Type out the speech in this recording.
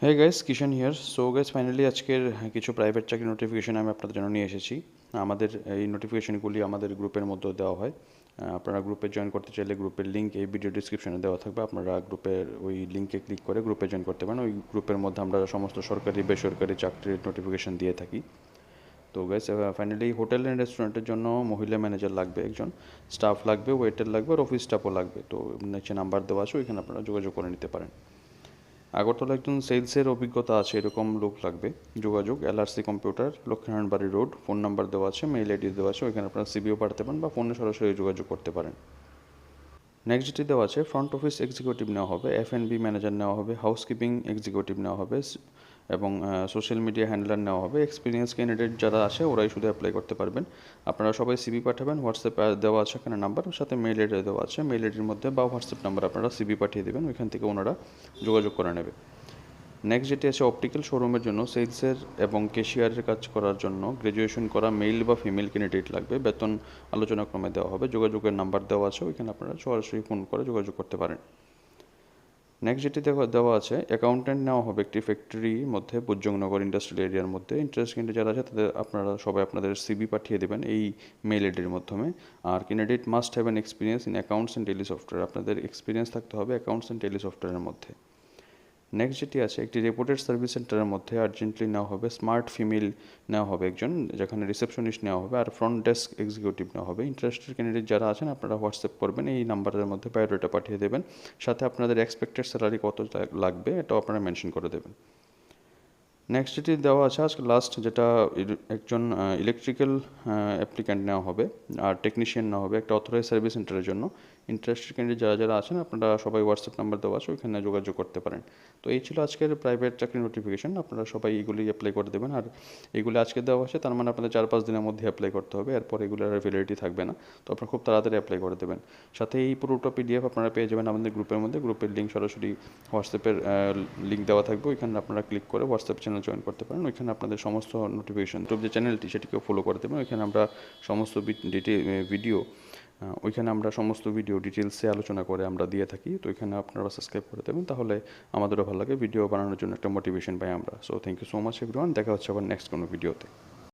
Hey guys, Kishan here. So guys, finally আজকের কিছু private চাকরি নোটিফিকেশন আমি আপনাদের জন্য নিয়ে এসেছি। আমাদের এই নোটিফিকেশনগুলি আমাদের গ্রুপের মধ্যে দেওয়া হয়। আপনারা গ্রুপে জয়েন করতে চাইলে গ্রুপের লিঙ্ক এই ভিডিও ডিসক্রিপশনে দেওয়া থাকবে। আপনারা গ্রুপের ওই লিঙ্কে ক্লিক করে গ্রুপে জয়েন করতে পারেন। ওই গ্রুপের মধ্যে আমরা সমস্ত সরকারি বেসরকারি চাকরির নোটিফিকেশন দিয়ে থাকি। তো গাইস, ফাইনালি হোটেল অ্যান্ড রেস্টুরেন্টের জন্য মহিলা ম্যানেজার লাগবে একজন, স্টাফ লাগবে, ওয়েটার লাগবে আর অফিস স্টাফও লাগবে। তো নিচে নাম্বার দেওয়া আছে, ওইখানে আপনারা যোগাযোগ করে নিতে পারেন। আগরতলা একজন সেলসের অভিজ্ঞতা আছে এরকম লোক লাগবে। যোগাযোগ LRC computer, Lakshminarayanbari road. Phone number দেওয়া আছে, মেইল আইডি দেওয়া আছে, ওইখানে আপনারা সিভিও পাঠাতে পারেন বা ফোনে সরাসরি যোগাযোগ করতে পারেন। নেক্সট যেটি দেওয়া আছে, ফ্রন্ট অফিস এক্সিকিউটিভ নেওয়া হবে, এফ&বি ম্যানেজার নেওয়া হবে, হাউসকিপিং এক্সিকিউটিভ নেওয়া হবে এবং সোশ্যাল মিডিয়া হ্যান্ডলার নেওয়া হবে। এক্সপিরিয়েন্স ক্যান্ডিডেট যারা আছে ওরাই শুধু অ্যাপ্লাই করতে পারবেন। আপনারা সবাই সিভি পাঠাবেন। হোয়াটসঅ্যাপ দেওয়া আছে এখানে নাম্বার, সাথে মেইল আইডি দেওয়া আছে। মেইল আইডির মধ্যে বা হোয়াটসঅ্যাপ নাম্বার আপনারা সিভি পাঠিয়ে দেবেন, ওইখান থেকে ওনারা যোগাযোগ করে নেবে। নেক্সট যেটি আছে, অপটিক্যাল শোরুমের জন্য সেলসের এবং ক্যাশিয়ারের কাজ করার জন্য গ্র্যাজুয়েশন করা মেল বা ফিমেল ক্যান্ডিডেট লাগবে। বেতন আলোচনাক্রমে দেওয়া হবে। যোগাযোগের নাম্বার দেওয়া আছে, ওইখানে আপনারা সরাসরি ফোন করে যোগাযোগ করতে পারেন। নেক্সট যেটি দেওয়া আছে, অ্যাকাউন্ট্যান্ট নেওয়া হবে একটি ফ্যাক্টরির মধ্যে, বুজজংনগর ইন্ডাস্ট্রিয়াল এরিয়ার মধ্যে। ইন্টারেস্ট ক্যান্ডিডেট যারা আছে তাদের আপনারা সবাই আপনাদের সিবি পাঠিয়ে দেবেন এই মেল আইডির মাধ্যমে। আর candidate must have an experience in accounts and Tally software. আপনাদের এক্সপিরিয়েন্স থাকতে হবে অ্যাকাউন্টস অ্যান্ড টেলি সফটওয়্যারের মধ্যে। নেক্সট যেটি আছে, একটি রেপুটেড সার্ভিস সেন্টারের মধ্যে আর্জেন্টলি নেওয়া হবে স্মার্ট ফিমেল নেওয়া হবে একজন, যেখানে রিসেপশনিস্ট নেওয়া হবে আর ফ্রন্ট ডেস্ক এক্সিকিউটিভ নেওয়া হবে। ইন্টারেস্টেড ক্যান্ডিডেট যারা আছেন আপনারা হোয়াটসঅ্যাপ করবেন, এই নাম্বারের মধ্যে বায়োডাটা পাঠিয়ে দেবেন, সাথে আপনাদের এক্সপেক্টেড স্যালারি কত লাগবে এটাও আপনারা মেনশন করে দেবেন। নেক্সট যেটি দেওয়া আছে আজকে লাস্ট, যেটা একজন ইলেকট্রিক্যাল অ্যাপ্লিক্যান্ট নেওয়া হবে আর টেকনিশিয়ান নেওয়া হবে একটা অথরাইজ সার্ভিস সেন্টারের জন্য। ইন্টারেস্টেড ক্যান্ডিডেট যারা যারা আছেন আপনারা সবাই হোয়াটসঅ্যাপ নাম্বার দেওয়া আছে, ওইখানে যোগাযোগ করতে পারেন। তো এই ছিল আজকের প্রাইভেট চাকরি নোটিফিকেশন। আপনারা সবাই এগুলি অ্যাপ্লাই করে দেবেন। আর এগুলি আজকে দেওয়া আছে, তার মানে আপনাদের 4-5 দিনের মধ্যে অ্যাপ্লাই করতে হবে, এরপর এগুলোর আর ভ্যালিডিটি থাকবে না। তো আপনারা খুব তাড়াতাড়ি অ্যাপ্লাই করে দেবেন। সাথে এই পুরোটা পিডিএফ আপনারা পেয়ে যাবেন আমাদের গ্রুপের মধ্যে। গ্রুপের লিঙ্ক সরাসরি হোয়াটসঅ্যাপের লিঙ্ক দেওয়া থাকবে, ওইখানে আপনারা ক্লিক করে হোয়াটসঅ্যাপ চ্যানেল জয়েন করতে পারেন। ওইখানে আপনাদের সমস্ত নোটিফিকেশন, ইউটিউব যে চ্যানেলটি সেটিকেও ফলো করে দেবেন। ওইখানে আমরা সমস্ত ভিডিও ওইখানে আমরা সমস্ত ভিডিও ডিটেলসে আলোচনা করে আমরা দিয়ে থাকি। তো ওইখানে আপনারা সাবস্ক্রাইব করে দেবেন, তাহলে আমাদেরও ভালো লাগে, ভিডিও বানানোর জন্য একটা মোটিভেশন পাই আমরা। So thank you so much everyone. দেখা হচ্ছে আবার নেক্সট কোনো ভিডিওতে।